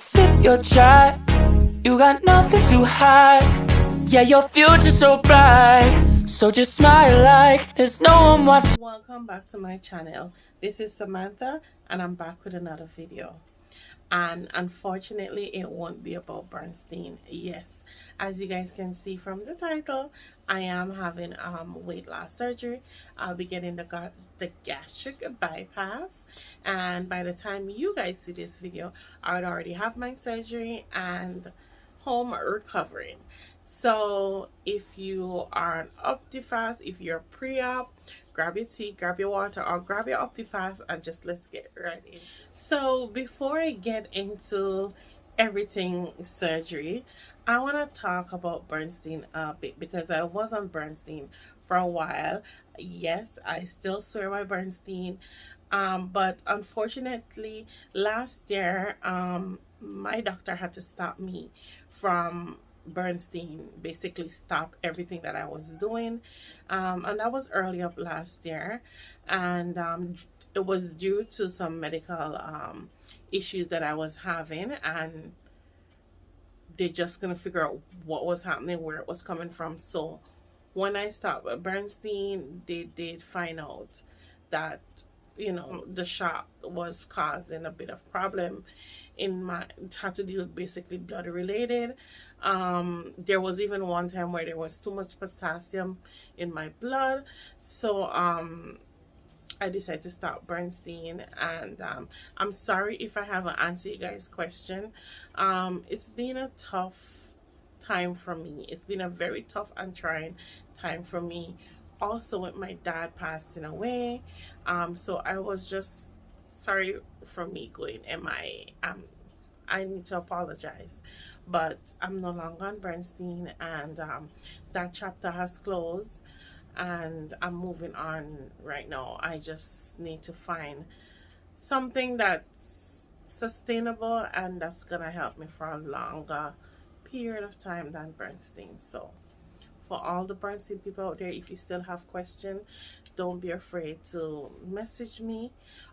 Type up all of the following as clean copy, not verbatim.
Sip your chai, you got nothing to hide. Yeah, your future's so bright, so just smile like there's no one watching. Welcome back to my channel. This is Samantha and I'm back with another video. And unfortunately it won't be about Bernstein. Yes, as you guys can see from the title, I am having weight loss surgery. I'll be getting the gastric bypass, and by the time you guys see this video, I would already have my surgery and home recovering. So if you are an Optifast, if you're pre-op, grab your tea, grab your water, or grab your Optifast and just let's get right in. So before I get into everything surgery, I want to talk about Bernstein a bit because I was on Bernstein for a while. Yes, I still swear by Bernstein, but unfortunately last year my doctor had to stop me from Bernstein, basically stop everything that I was doing, and that was early up last year, and it was due to some medical issues that I was having, and they're just gonna figure out what was happening, where it was coming from. So when I stopped at Bernstein, they did find out that the shot was causing a bit of problem in my, it had to do with basically blood related. There was even one time where there was too much potassium in my blood, so I decided to start Bernstein, and I'm sorry if I haven't answered you guys' question. It's been a tough time for me. It's been a very tough and trying time for me. Also with my dad passing away. So I was just sorry for me going MIA. I need to apologize, but I'm no longer on Bernstein, and that chapter has closed and I'm moving on right now. I just need to find something that's sustainable and that's gonna help me for a longer period of time than Bernstein. So for all the Bernstein people out there, if you still have questions, don't be afraid to message me,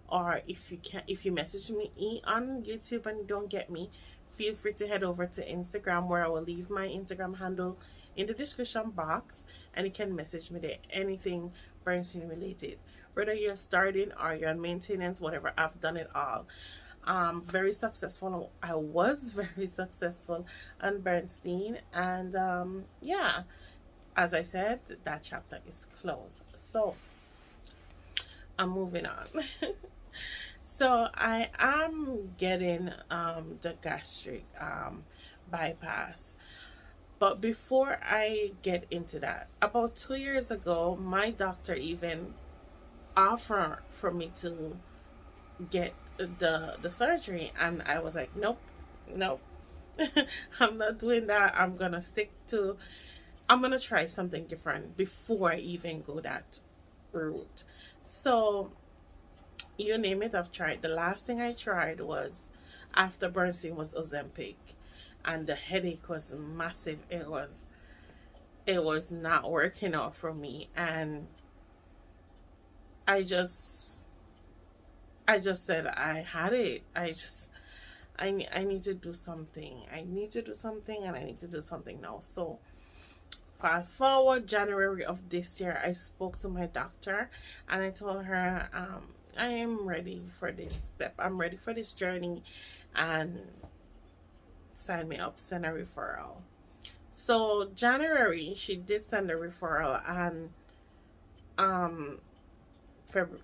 or if you message me on YouTube and you don't get me, feel free to head over to Instagram, where I will leave my Instagram handle in the description box, and you can message me there, anything Bernstein related, whether you're starting or you're on maintenance, whatever. I've done it all. Very successful. I was very successful on Bernstein, and yeah, as I said, that chapter is closed. So I'm moving on. So I am getting the gastric bypass. But before I get into that, about 2 years ago, my doctor even offered for me to get the surgery, and I was like, nope, nope. I'm not doing that. I'm gonna try something different before I even go that route. So you name it, I've tried. The last thing I tried was after Bernstein was Ozempic, and the headache was massive. It was not working out for me, and I just said I had it. I need to do something. I need to do something, and I need to do something now. So fast forward January of this year, I spoke to my doctor and I told her, I am ready for this step. I'm ready for this journey, and sign me up, send a referral. So January, she did send a referral, and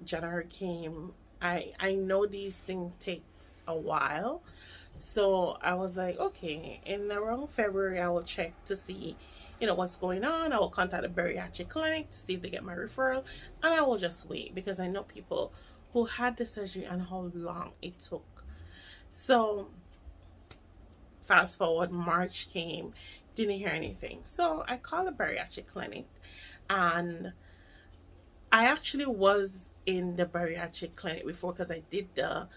January came. I know these things takes a while, so I was like, okay, in around February I will check to see what's going on. I will contact the bariatric clinic to see if they get my referral, and I will just wait because I know people who had the surgery and how long it took. So fast forward, March came, didn't hear anything, so I called the bariatric clinic, and I actually was in the bariatric clinic before because I did the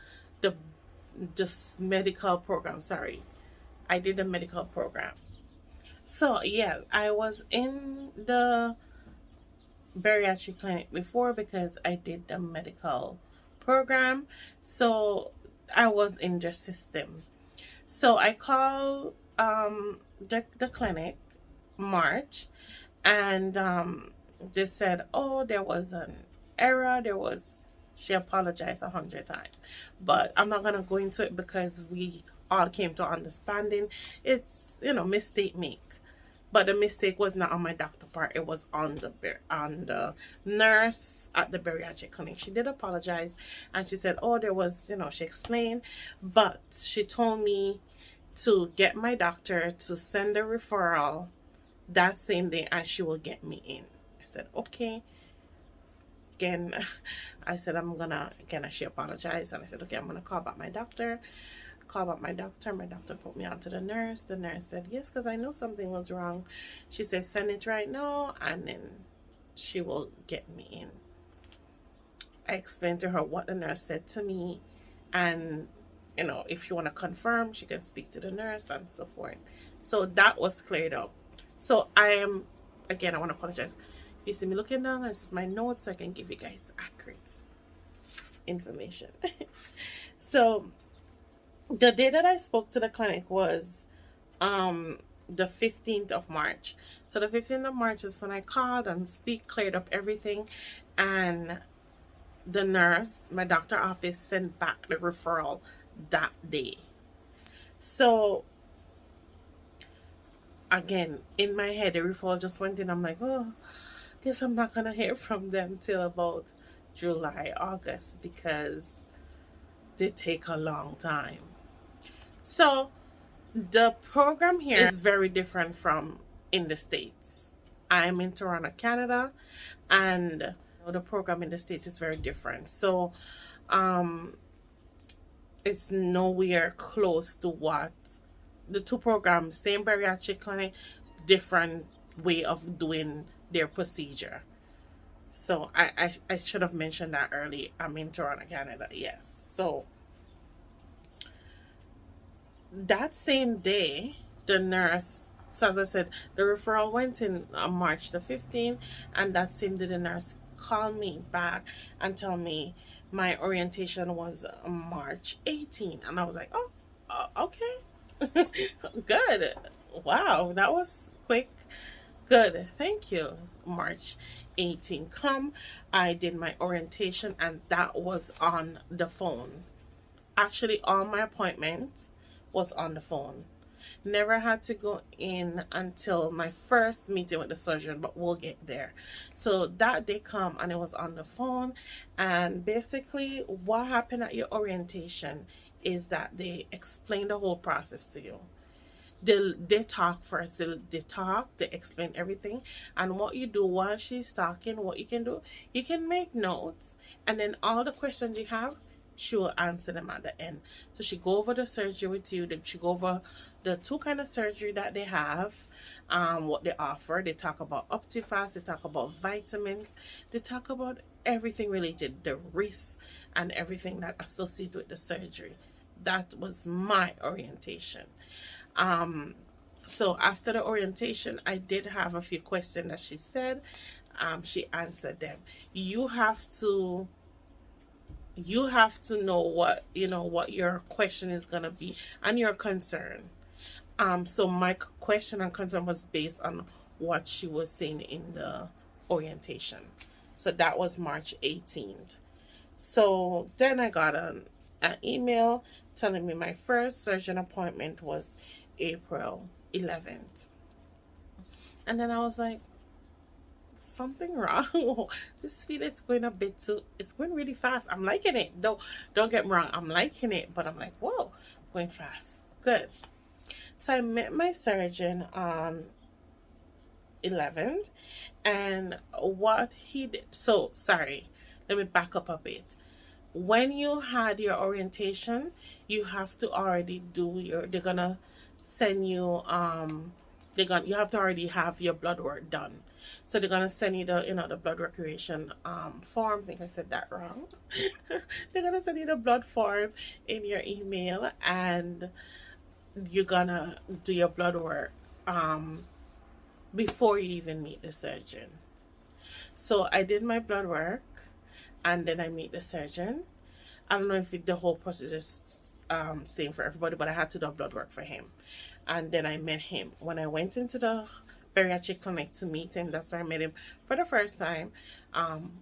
this medical program. Sorry, I did the medical program. So yeah, I was in the bariatric clinic before because I did the medical program. So I was in their system. So I called the clinic March, and they said, oh, there was an error. She apologized 100 times, but I'm not gonna go into it because we all came to understanding. It's, mistake make, but the mistake was not on my doctor part. It was on the nurse at the bariatric clinic. She did apologize, and she said, oh, there was, she explained, but she told me to get my doctor to send a referral that same day and she will get me in. I said, okay. Again, I said, she apologized, and I said, okay, I'm gonna call back my doctor. My doctor put me on to the nurse. The nurse said, yes, because I know something was wrong. She said, send it right now, and then she will get me in. I explained to her what the nurse said to me, and if you want to confirm, she can speak to the nurse and so forth. So that was cleared up. So I want to apologize. If you see me looking down, this is my notes, so I can give you guys accurate information. So the day that I spoke to the clinic was the 15th of March. So the 15th of March is when I called and cleared up everything, and the nurse, my doctor office, sent back the referral that day. So again, in my head, the referral just went in. I'm like, oh, guess I'm not gonna hear from them till about July, August, because they take a long time. So the program here is very different from in the States. I'm in Toronto, Canada, and the program in the States is very different. So it's nowhere close to what the two programs, same bariatric clinic, different way of doing their procedure. So I should have mentioned that early. I'm in Toronto, Canada. Yes. So that same day, the nurse, so as I said, the referral went in on March the 15th, and that same day the nurse called me back and tell me my orientation was March 18th. And I was like, oh, okay. Good. Wow, that was quick. Good, thank you. March 18 come, I did my orientation, and that was on the phone. Actually, all my appointments was on the phone. Never had to go in until my first meeting with the surgeon, but we'll get there. So that day come, and it was on the phone. And basically what happened at your orientation is that they explain the whole process to you. They talk first. They explain everything, and what you do while she's talking, what you can do, you can make notes, and then all the questions you have, she will answer them at the end. So she go over the surgery with you. She go over the two kind of surgery that they have, what they offer. They talk about Optifast, they talk about vitamins, they talk about everything related, the risks and everything that associated with the surgery. That was my orientation. So after the orientation, I did have a few questions that she said. She answered them. You have to know what what your question is gonna be and your concern. So my question and concern was based on what she was saying in the orientation. So that was March 18th. So then I got an email telling me my first surgeon appointment was April 11th. And then I was like, something wrong. This feel it's going a bit too, it's going really fast. I'm liking it. Don't get me wrong, I'm liking it, but I'm like, whoa, going fast. Good. So I met my surgeon on 11th, and what he did, so sorry, let me back up a bit. When you had your orientation, you have to already do they're gonna send you you have to already have your blood work done. So they're gonna send you the the blood work creation form. I think I said that wrong. They're gonna send you the blood form in your email, and you're gonna do your blood work before you even meet the surgeon. So I did my blood work, and then I meet the surgeon. I don't know if the whole process same for everybody, but I had to do blood work for him. And then I met him when I went into the bariatric clinic to meet him. That's where I met him for the first time.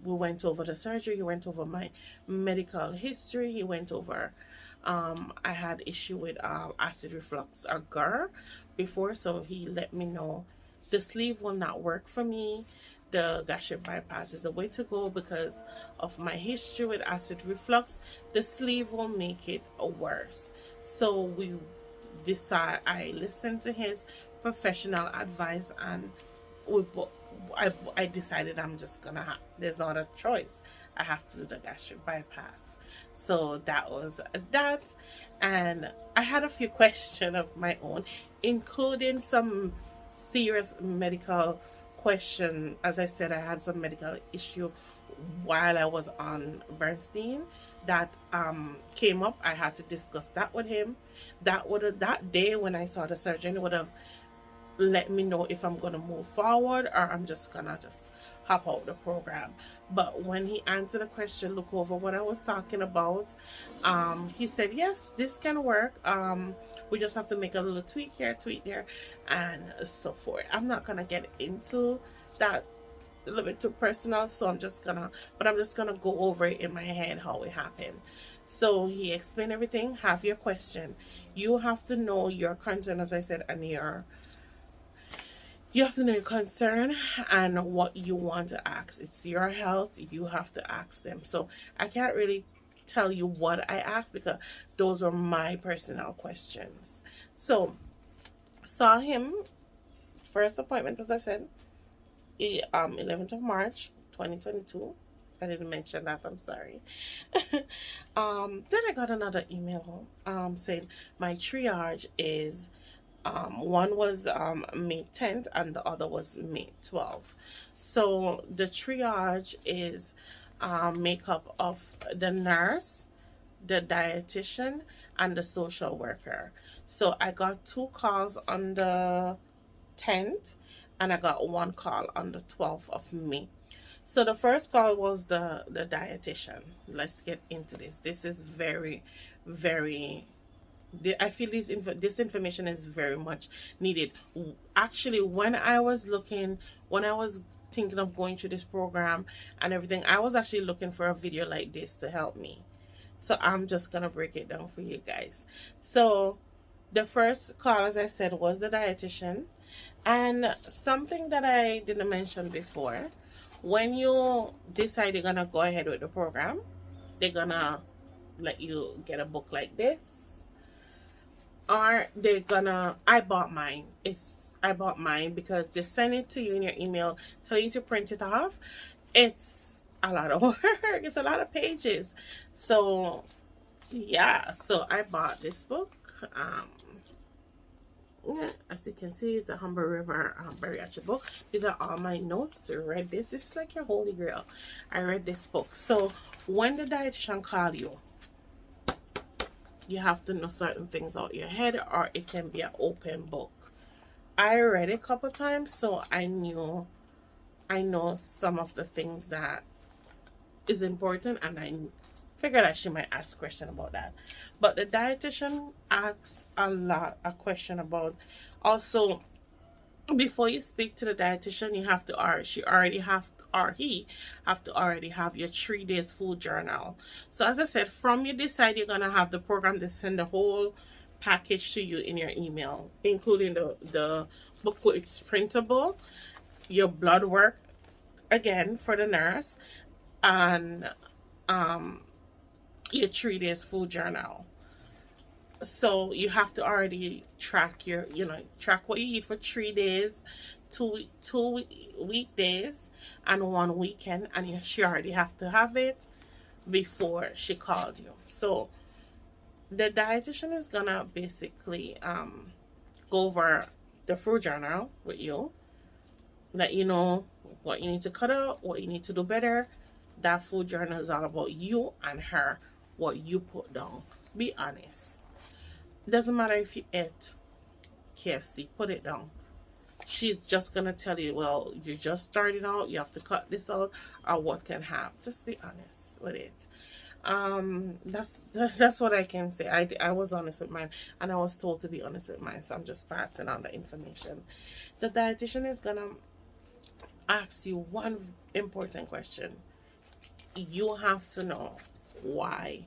We went over the surgery. He went over my medical history. He went over I had issue with acid reflux or GER before, so he let me know the sleeve will not work for me. The gastric bypass is the way to go because of my history with acid reflux. The sleeve will make it worse. So I listened to his professional advice, and I decided I'm just gonna there's not a choice. I have to do the gastric bypass. So that was that. And I had a few questions of my own, including some serious medical question. As I said, I had some medical issue while I was on Bernstein that came up. I had to discuss that with him. That day when I saw the surgeon would have let me know if I'm gonna move forward or I'm just gonna hop out the program. But when he answered the question, look over what I was talking about, he said yes, this can work. We just have to make a little tweak here, tweak there, and so forth. I'm not gonna get into that, a little bit too personal, so I'm just gonna go over it in my head how it happened. So he explained everything. Have your question. You have to know your concern, as I said, and you have to know your concern and what you want to ask. It's your health. You have to ask them. So I can't really tell you what I asked because those are my personal questions. So saw him, first appointment, as I said, 11th of March 2022. I didn't mention that, I'm sorry. Then I got another email saying my triage is one was May 10th and the other was May 12th. So the triage is makeup of the nurse, the dietitian, and the social worker. So I got 2 calls on the 10th and I got 1 call on the 12th of May. So the first call was the dietitian. Let's get into this. This is very, very, I feel this information is very much needed. Actually, when I was thinking of going through this program and everything, I was actually looking for a video like this to help me. So I'm just gonna break it down for you guys. So the first call, as I said, was the dietitian. And something that I didn't mention before, when you decide you're gonna go ahead with the program, they're gonna let you get a book like this, or they're gonna I bought mine because they send it to you in your email, tell you to print it off. It's a lot of work. It's a lot of pages. So yeah, so I bought this book. Yeah, as you can see, it's the Humber River bariatric book. These are all my notes. I read this. This is like your holy grail. I read this book. So when the dietitian call you, you have to know certain things out your head, or it can be an open book. I read it a couple times, so I know some of the things that is important, and I figured that she might ask a question about that. But the dietitian asks a question about also, before you speak to the dietitian, you have to he have to already have your 3 days food journal. So as I said, from you decide you're gonna have the program, they send the whole package to you in your email, including the book, it's printable, your blood work again for the nurse, and your 3 days food journal. So you have to already track track what you eat for 3 days, two weekdays and 1 weekend, and she already have to have it before she called you. So the dietitian is gonna basically go over the food journal with you, let you know what you need to cut out, what you need to do better. That food journal is all about you and her, what you put down. Be honest. Doesn't matter if you ate KFC, put it down. She's just gonna tell you, well, you're just starting out, you have to cut this out, or what can happen. Just be honest with it. That's what I can say. I was honest with mine, and I was told to be honest with mine, so I'm just passing on the information. The dietitian is gonna ask you one important question. You have to know why.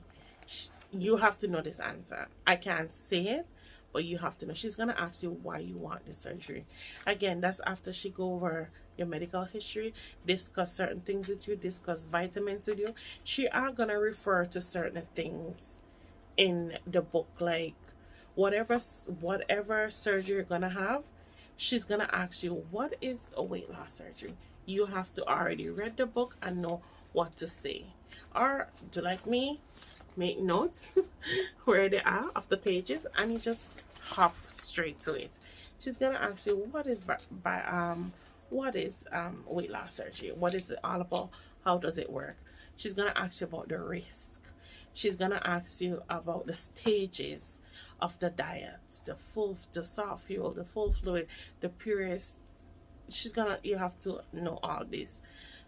You have to know this answer. I can't say it, but you have to know. She's gonna ask you why you want the surgery. Again, that's after she go over your medical history, discuss certain things with you, discuss vitamins with you. She are gonna refer to certain things in the book, like whatever surgery you're gonna have. She's gonna ask you, what is a weight loss surgery? You have to already read the book and know what to say, or do like me, make notes where they are of the pages, and you just hop straight to it. She's gonna ask you, what is weight loss surgery? What is it all about? How does it work? She's gonna ask you about the risk. She's gonna ask you about the stages of the diet, the soft fuel, the full fluid, the purest. You have to know all this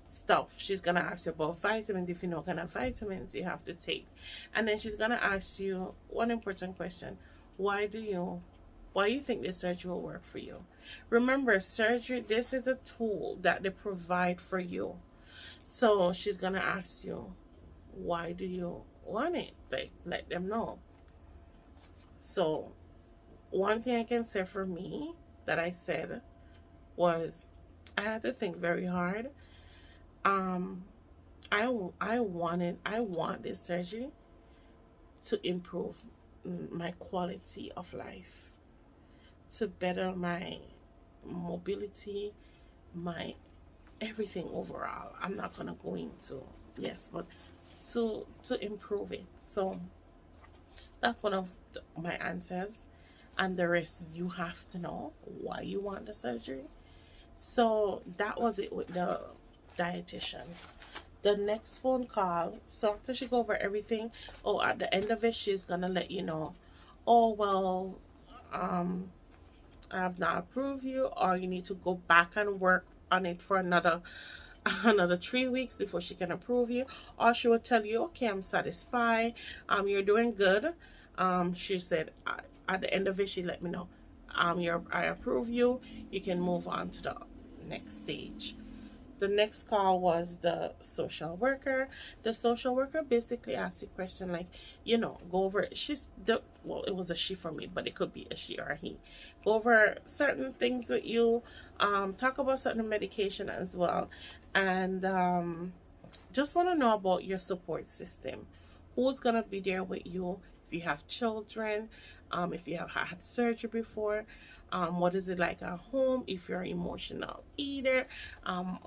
stuff. She's gonna ask you about vitamins, if you know what kind of vitamins you have to take. And then she's gonna ask you one important question. Why you think this surgery will work for you? Remember, surgery, this is a tool that they provide for you. So she's gonna ask you, why do you want it? Like, let them know. So one thing I can say for me that I said was, I had to think very hard. um I want this surgery to improve my quality of life, to better my mobility, my everything overall. I'm not gonna go into, yes, but to improve it. So that's one of my answers, and the rest you have to know why you want the surgery. So that was it with the dietitian. The next phone call, so after she go over everything, oh, at the end of it, she's gonna let you know, oh well, um I have not approved you, or you need to go back and work on it for another another 3 weeks before she can approve you. Or she will tell you, okay, I'm satisfied, you're doing good. She said, at the end of it, she let me know, I approve you, you can move on to the next stage. The next call was the social worker. The social worker basically asked a question like, go over, it was a she for me, but it could be a she or a he. Go over certain things with you, talk about certain medication as well, and just want to know about your support system. Who's gonna be there with you if you have children, if you have had surgery before, what is it like at home, if you're an emotional eater,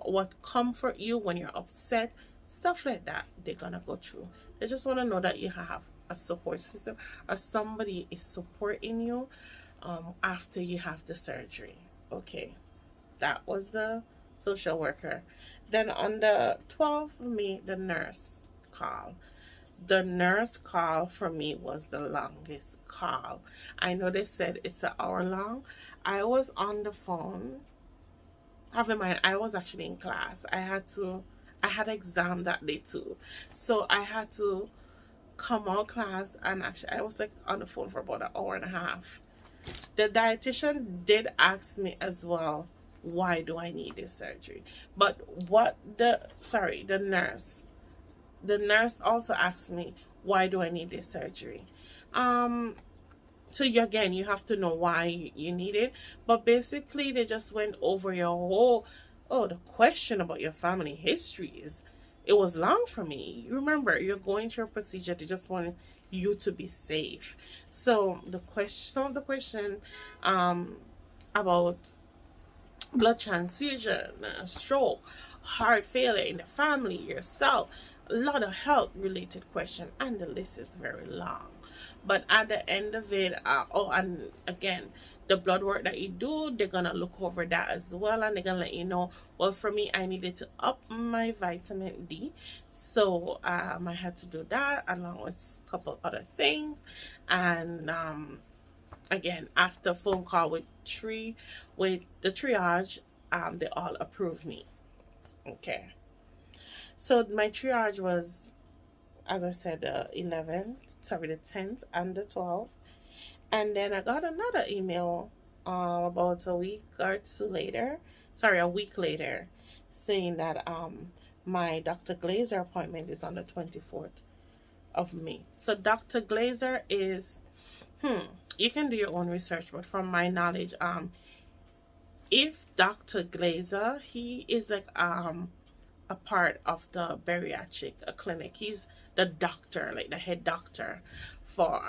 what comfort you when you're upset, stuff like that. They're gonna go through. They just want to know that you have a support system, or somebody is supporting you after you have the surgery. Okay, that was the social worker. Then on the 12th of May, the nurse call. The nurse call for me was the longest call. I know they said it's an hour long. I was on the phone. Have in mind, I was actually in class. I had exam that day too. So I had to come out class, and actually I was like on the phone for about an hour and a half. The dietitian did ask me as well, why do I need this surgery? But the nurse also asked me, why do I need this surgery? So again, you have to know why you need it. But basically, they just went over your whole, the question about your family history it was long for me. You remember, you're going through a procedure. They just want you to be safe. So some of the question, about blood transfusion, stroke, heart failure in the family, yourself, a lot of health related question, and the list is very long. But at the end of it, and again, the blood work that you do, they're gonna look over that as well, and they're gonna let you know, well, for me, I needed to up my vitamin D, so I had to do that along with a couple other things. And again, after phone call with the triage, they all approved me. Okay, so my triage was as I said, the 10th and the 12th. And then I got another email about a week later, saying that my Dr. Glazer appointment is on the 24th of May. So Dr. Glazer is, you can do your own research, but from my knowledge, if Dr. Glazer, he is like a part of the bariatric clinic. He's the doctor, like the head doctor for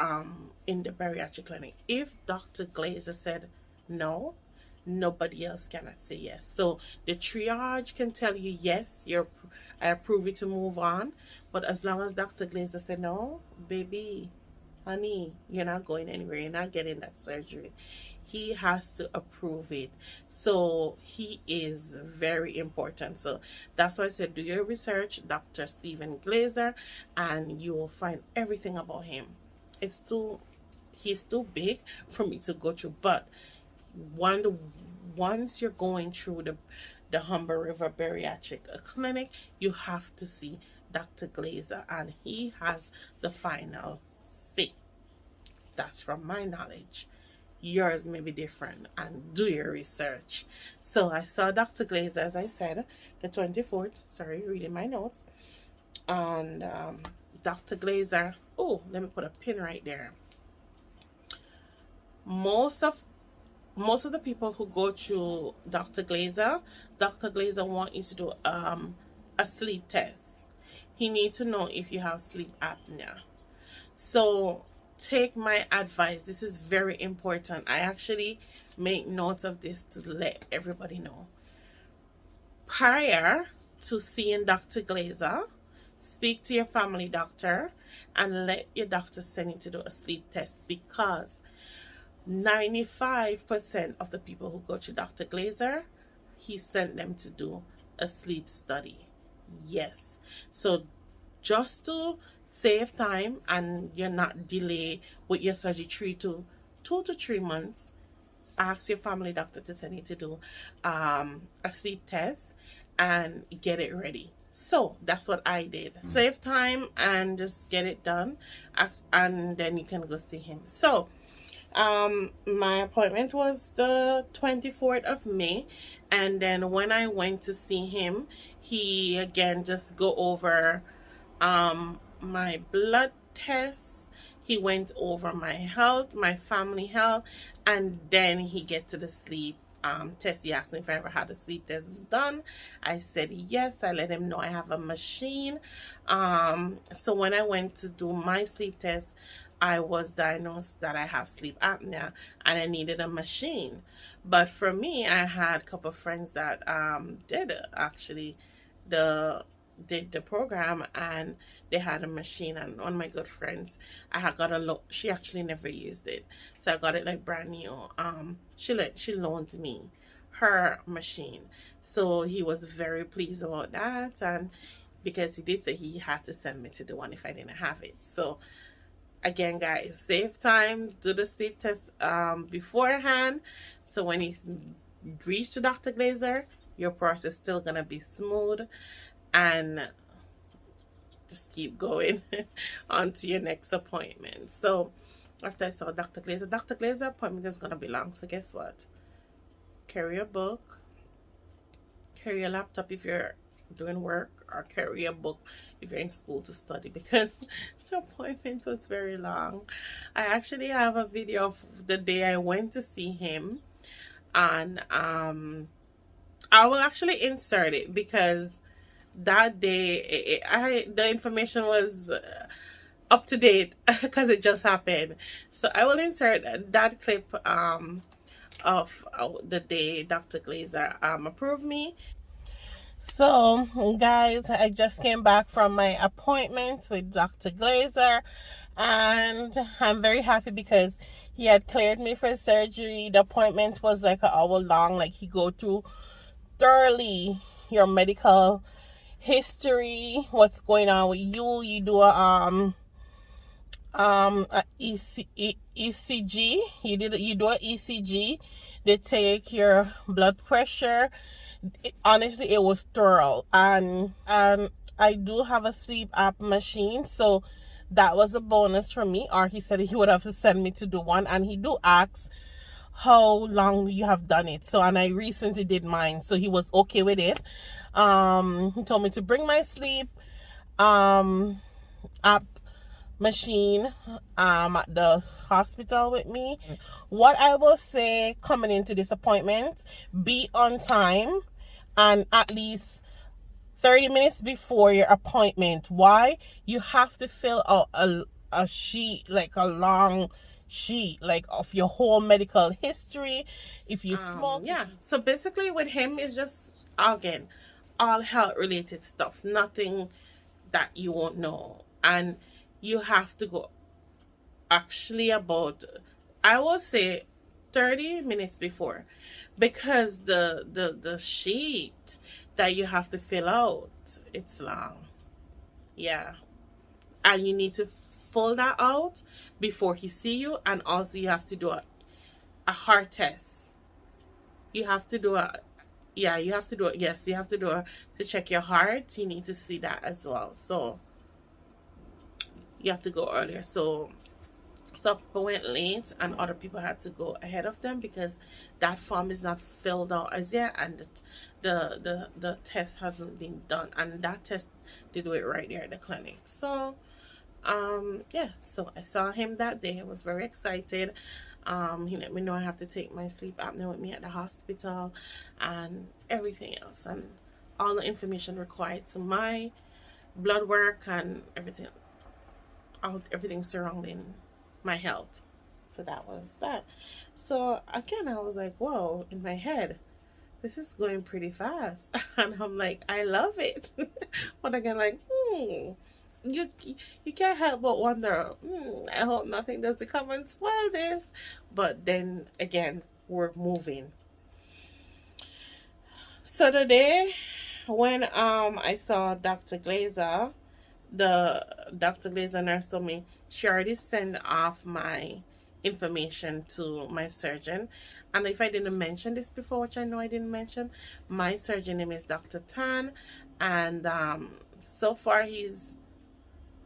in the bariatric clinic. If Dr. Glazer said no, nobody else cannot say yes. So the triage can tell you yes, I approve you to move on, but as long as Dr. Glazer said no, baby, honey, you're not going anywhere, you're not getting that surgery, he has to approve it. So he is very important. So that's why I said do your research, Dr. Stephen Glazer, and you will find everything about him. He's too big for me to go through, but once you're going through the Humber River Bariatric Clinic, you have to see Dr. Glazer, and he has the final say. That's from my knowledge. Yours may be different, and do your research. So I saw Dr. Glazer, as I said, the 24th. Sorry, reading my notes. And Dr. Glazer, oh, let me put a pin right there. Most of the people who go through Dr. Glazer want you to do a sleep test. He needs to know if you have sleep apnea. So take my advice. This is very important. I actually make notes of this to let everybody know. Prior to seeing Dr. Glazer, speak to your family doctor and let your doctor send you to do a sleep test, because 95% of the people who go to Dr. Glazer, he sent them to do a sleep study. Yes. So just to save time and you're not delay with your surgery 2 to 3 months, ask your family doctor to send you to do a sleep test and get it ready. So that's what I did. Save time and just get it done, and then you can go see him. So my appointment was the 24th of May, and then when I went to see him, he again just go over my blood tests, he went over my health, my family health, and then he get to the sleep test. He asked me if I ever had a sleep test done. I said yes. I let him know I have a machine. So when I went to do my sleep test, I was diagnosed that I have sleep apnea and I needed a machine. But for me, I had a couple of friends that did the program, and they had a machine, and one of my good friends, I had got she actually never used it, so I got it like brand new. She loaned me her machine, so he was very pleased about that, and because he did say he had to send me to the one if I didn't have it. So again, guys, save time, do the sleep test beforehand, so when you reach to Dr. Glazer, your process is still gonna be smooth, and just keep going on to your next appointment. So after I saw Dr. Glazer appointment is gonna be long, so guess what? Carry a book, carry a laptop if you're doing work, or carry a book if you're in school to study, because the appointment was very long. I actually have a video of the day I went to see him, and I will actually insert it, because that day the information was up to date because it just happened. So I will insert that clip of the day Dr. Glazer approved me. So guys, I just came back from my appointment with Dr. Glazer, and I'm very happy because he had cleared me for surgery. The appointment was like an hour long. Like, he go through thoroughly your medical history, what's going on with you. You do a ECG. You do a ECG. They take your blood pressure. Honestly, it was thorough, and I do have a sleep app machine, so that was a bonus for me. Or he said he would have to send me to do one, and he do ask how long you have done it. So, and I recently did mine, so he was okay with it. He told me to bring my sleep app machine at the hospital with me. What I will say coming into this appointment, be on time and at least 30 minutes before your appointment. Why? You have to fill out a sheet, like a long sheet, like of your whole medical history. If you smoke. Yeah, so basically with him is just, again, all health related stuff, nothing that you won't know. And you have to go actually about, I will say, 30 minutes before, because the sheet that you have to fill out, it's long. Yeah, and you need to fill that out before he see you. And also you have to do a heart test. You have to do a, yeah, you have to do it. Yes, you have to do it to check your heart. You need to see that as well. So you have to go earlier. So some people went late and other people had to go ahead of them because that form is not filled out as yet, and the test hasn't been done, and that test, they do it right there at the clinic. So yeah, so I saw him that day. I was very excited. He let me know I have to take my sleep apnea with me at the hospital and everything else, and all the information required to my blood work and everything surrounding my health. So that was that. So again, I was like, whoa, in my head, this is going pretty fast. And I'm like, I love it. But again, like, you can't help but wonder, I hope nothing does to come and spoil this. But then again, we're moving. So today, when I saw Dr. Glazer, the Dr. Glazer nurse told me she already sent off my information to my surgeon. And if I didn't mention this before, which I know I didn't mention, my surgeon name is Dr. Tan, and so far he's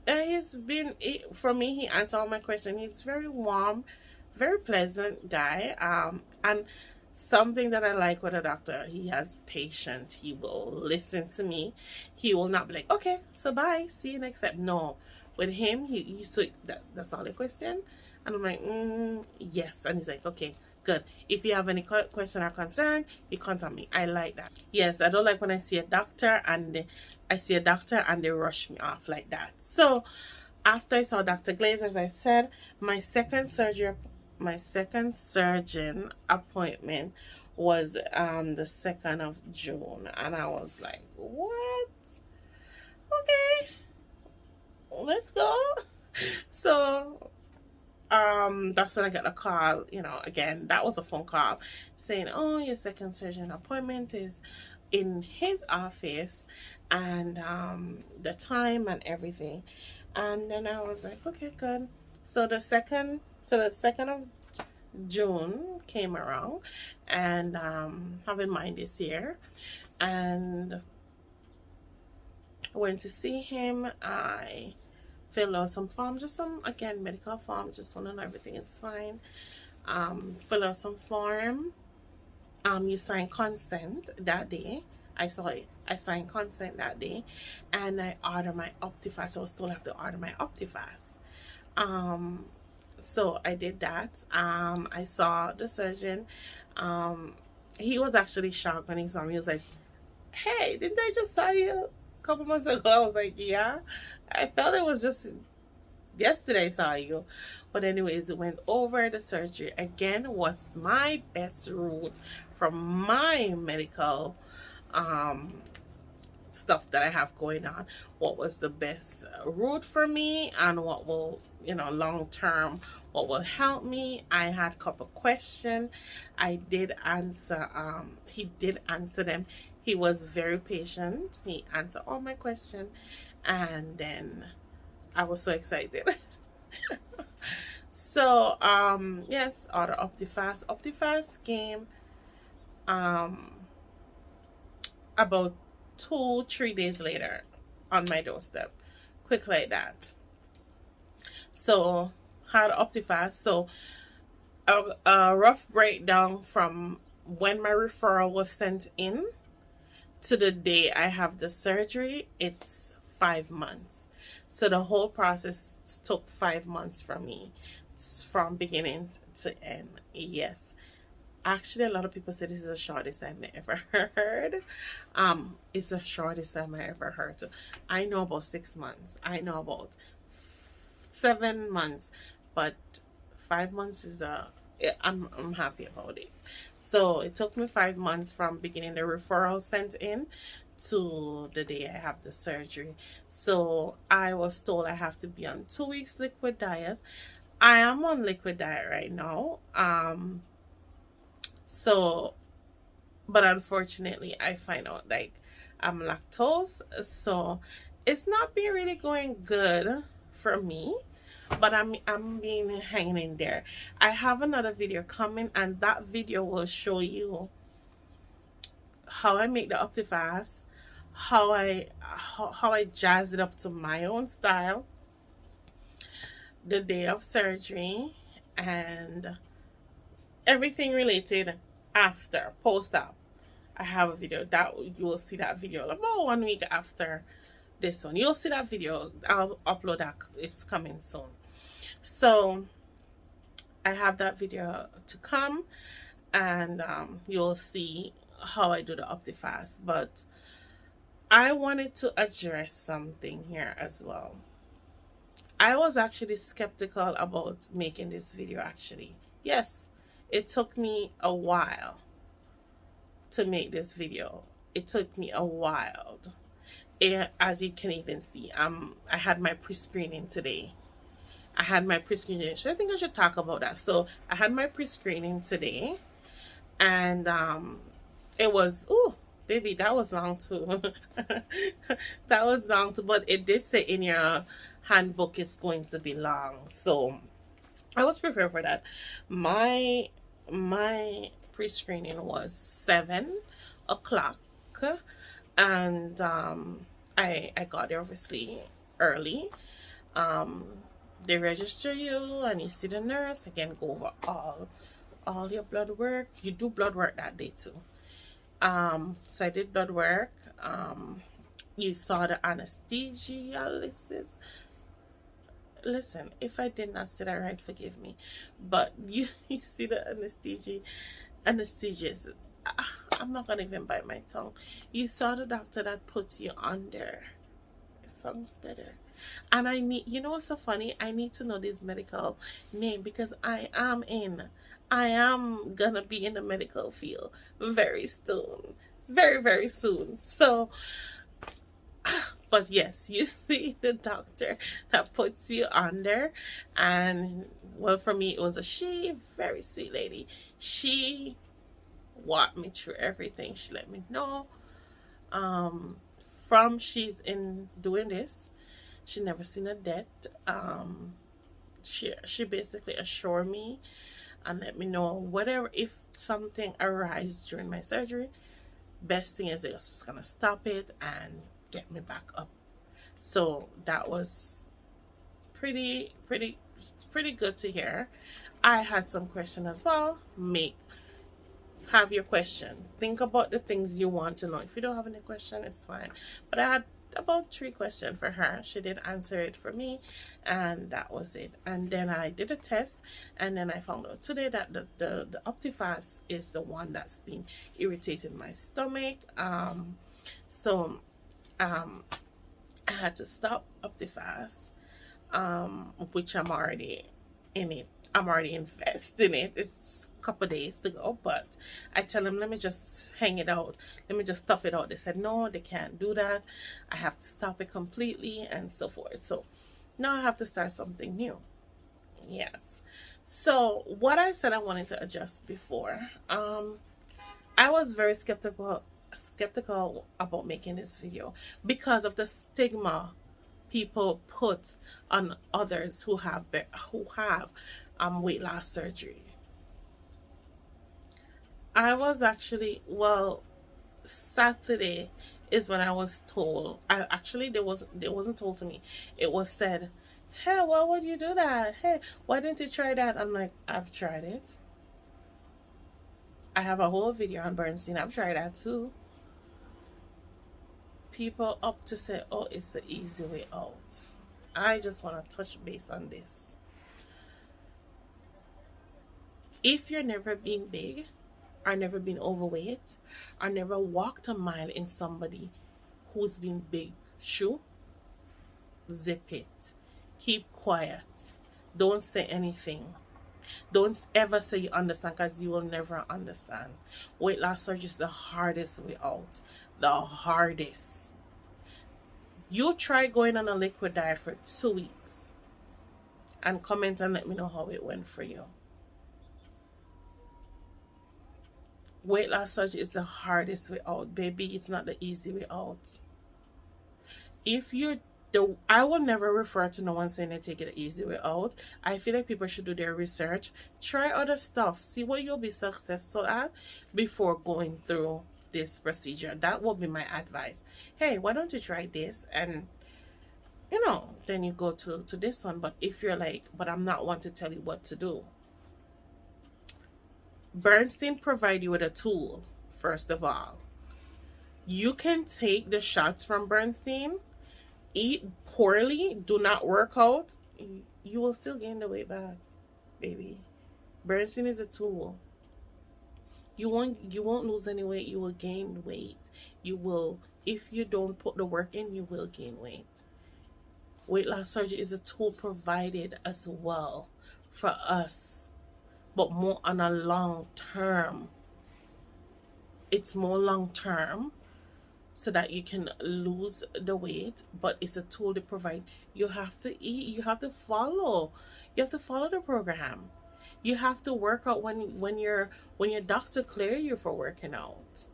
been, for me, he answered all my questions. He's very warm, very pleasant guy, and something that I like with a doctor, he has patience. He will listen to me. He will not be like, okay, so bye, see you next time. No, with him, he used to, that's all the question. And I'm like, yes. And he's like, okay, good. If you have any question or concern, you contact me. I like that. Yes, I don't like when I see a doctor and they rush me off like that. So after I saw Dr. Glazer, as I said, my second surgeon appointment was the 2nd of June, and I was like, what? Okay, let's go. So that's when I got a call, again, that was a phone call saying, oh, your second surgeon appointment is in his office, and the time and everything. And then I was like, okay, good. So the 2nd of June came around, and having mine this year, and I went to see him. I filled out some forms, just some, again, medical form, just want to know everything is fine. Fill out some form. You sign consent that day. I signed consent that day, and I ordered my Optifast. I was told I have to order my Optifast. So I did that. I saw the surgeon. He was actually shocked when he saw me. He was like, hey, didn't I just saw you a couple months ago? I was like, yeah. I felt it was just yesterday I saw you. But anyways, it went over the surgery. Again, what's my best route from my medical stuff that I have going on, what was the best route for me, and what will, long term, what will help me. I had a couple questions. I did answer, he did answer them. He was very patient. He answered all my questions, and then I was so excited. So yes, order Optifast came about 2-3 days later. on my doorstep, quick like that. So had Optifast. So a rough breakdown from when my referral was sent in to the day I have the surgery, it's 5 months. So the whole process took 5 months for me, from beginning to end. Yes. Actually, a lot of people say this is the shortest time they ever heard. It's the shortest time I ever heard. So I know about 6 months. I know about 7 months, but 5 months is I'm happy about it. So it took me 5 months from beginning the referral sent in to the day I have the surgery. So I was told I have to be on 2 weeks liquid diet. I am on liquid diet right now. So, but unfortunately, I find out like I'm lactose, so it's not been really going good for me. But I'm being hanging in there. I have another video coming, and that video will show you how I make the Optifast, how I jazzed it up to my own style the day of surgery, and everything related after, post-op. I have a video that you will see that video about 1 week after this one. You'll see that video. I'll upload that. It's coming soon. So I have that video to come, and you'll see how I do the Optifast. But I wanted to address something here as well. I was actually skeptical about making this video actually. Yes, it took me a while to make this video. It took me a while. As you can even see, I had my pre-screening today. I had my pre-screening. So I think I should talk about that. So I had my pre-screening today, and it was, oh baby, that was long too. That was long too, but it did say in your handbook it's going to be long, so I was prepared for that. My pre-screening was 7 o'clock, and I got there obviously early. They register you, and you see the nurse again, go over all your blood work. You do blood work that day too. So I did blood work. You saw the anesthesiologist. Listen, if I did not say that right, forgive me, but you see the anesthesiologist. I'm not gonna even bite my tongue. You saw the doctor that puts you under. It sounds better. And I need, you know what's so funny? I need to know this medical name because I am gonna be in the medical field very soon. Very, very soon. So, but yes, you see the doctor that puts you under, and well, for me it was a she, very sweet lady. She walked me through everything. She let me know from she's in doing this, she never seen a death. She basically assured me and let me know whatever, if something arises during my surgery, best thing is it's gonna stop it and get me back up. So that was pretty good to hear. I had some question as well. Have your question. Think about the things you want to know. If you don't have any question, it's fine. But I had about 3 questions for her. She did answer it for me, and that was it. And then I did a test, and then I found out today that the Optifast is the one that's been irritating my stomach. So I had to stop Optifast, which I'm already in it. I'm already invested in it. It's a couple days to go, but I tell them, let me just hang it out. Let me just stuff it out. They said, no, they can't do that. I have to stop it completely and so forth. So now I have to start something new. Yes. So what I said I wanted to adjust before, I was very skeptical about making this video because of the stigma people put on others who have weight loss surgery. I was actually, well, Saturday is when I was told. I actually, they wasn't told to me. It was said, "Hey, why would you do that? Hey, why didn't you try that?" I'm like, I've tried it. I have a whole video on Bernstein. I've tried that too. People up to say, "Oh, it's the easy way out." I just want to touch base on this. If you're never been big, or never been overweight, or never walked a mile in somebody who's been big shoe, zip it. Keep quiet. Don't say anything. Don't ever say you understand, because you will never understand. Weight loss surgery is the hardest way out. The hardest. You try going on a liquid diet for 2 weeks and comment and let me know how it went for you. Weight loss surgery is the hardest way out, baby. It's not the easy way out. If you're I will never refer to no one saying they take it the easy way out. I feel like people should do their research, try other stuff, see what you'll be successful at before going through this procedure. That will be my advice. Hey, why don't you try this, and then you go to this one. But if you're like, but I'm not one to tell you what to do, Bernstein provide you with a tool. First of all, you can take the shots from Bernstein, eat poorly, do not work out, you will still gain the weight back, baby. Bernstein is a tool. You won't lose any weight, you will gain weight. You will, if you don't put the work in, you will gain weight. Weight loss surgery is a tool provided as well for us, but more on a long term. It's more long term, so that you can lose the weight, but it's a tool to provide. You have to eat, you have to follow the program. You have to work out when your doctor clear you for working out.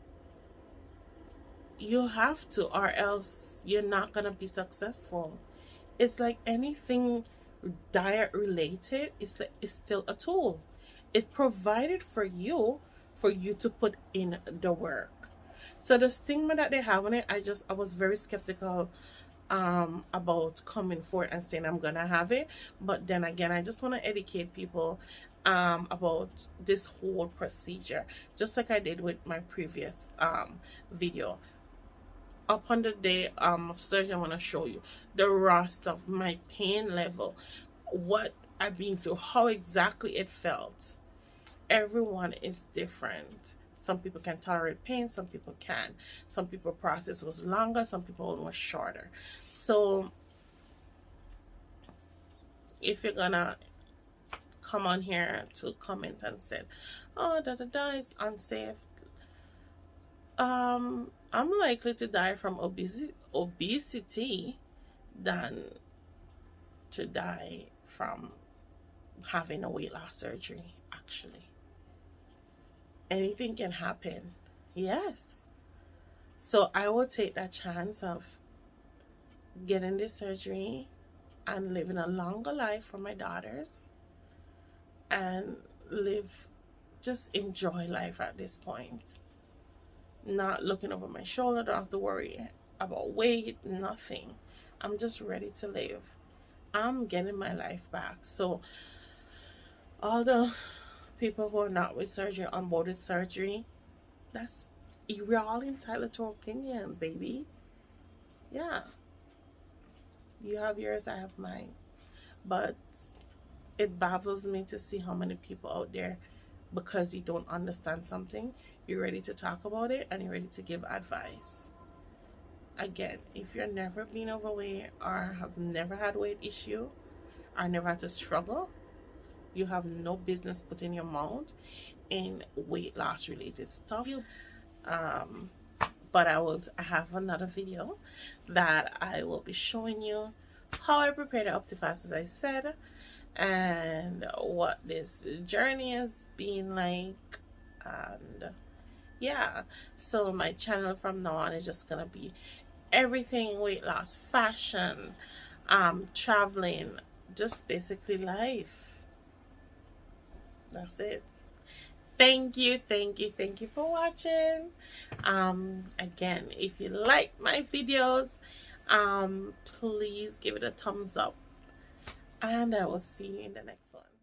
You have to, or else you're not gonna be successful. It's like anything diet related, it's still a tool. It's provided for you to put in the work. So the stigma that they have on it, I was very skeptical about coming forward and saying I'm gonna have it. But then again, I just want to educate people about this whole procedure, just like I did with my previous video. Upon the day of surgery, I want to show you the raw stuff, my pain level, what I've been through, how exactly it felt. Everyone is different. Some people can tolerate pain, some people can. Some people process was longer, some people was shorter. So if you're gonna come on here to comment and say, "Oh, is unsafe," I'm likely to die from obesity than to die from having a weight loss surgery. Actually, anything can happen. Yes. So I will take that chance of getting this surgery and living a longer life for my daughters, and just enjoy life at this point. Not looking over my shoulder, don't have to worry about weight, nothing. I'm just ready to live. I'm getting my life back. So all the people who are not with surgery, on board with surgery, we're all entitled to opinion, baby. Yeah. You have yours, I have mine. But it baffles me to see how many people out there, because you don't understand something, you're ready to talk about it and you're ready to give advice. Again, if you're never been overweight or have never had weight issue or never had to struggle, you have no business putting your mouth in weight loss related stuff. But I have another video that I will be showing you how I prepared up to fast, as I said, and what this journey has been like. And yeah, so my channel from now on is just gonna be everything weight loss, fashion, traveling, just basically life. That's it. Thank you for watching. Again, if you like my videos, please give it a thumbs up, and I will see you in the next one.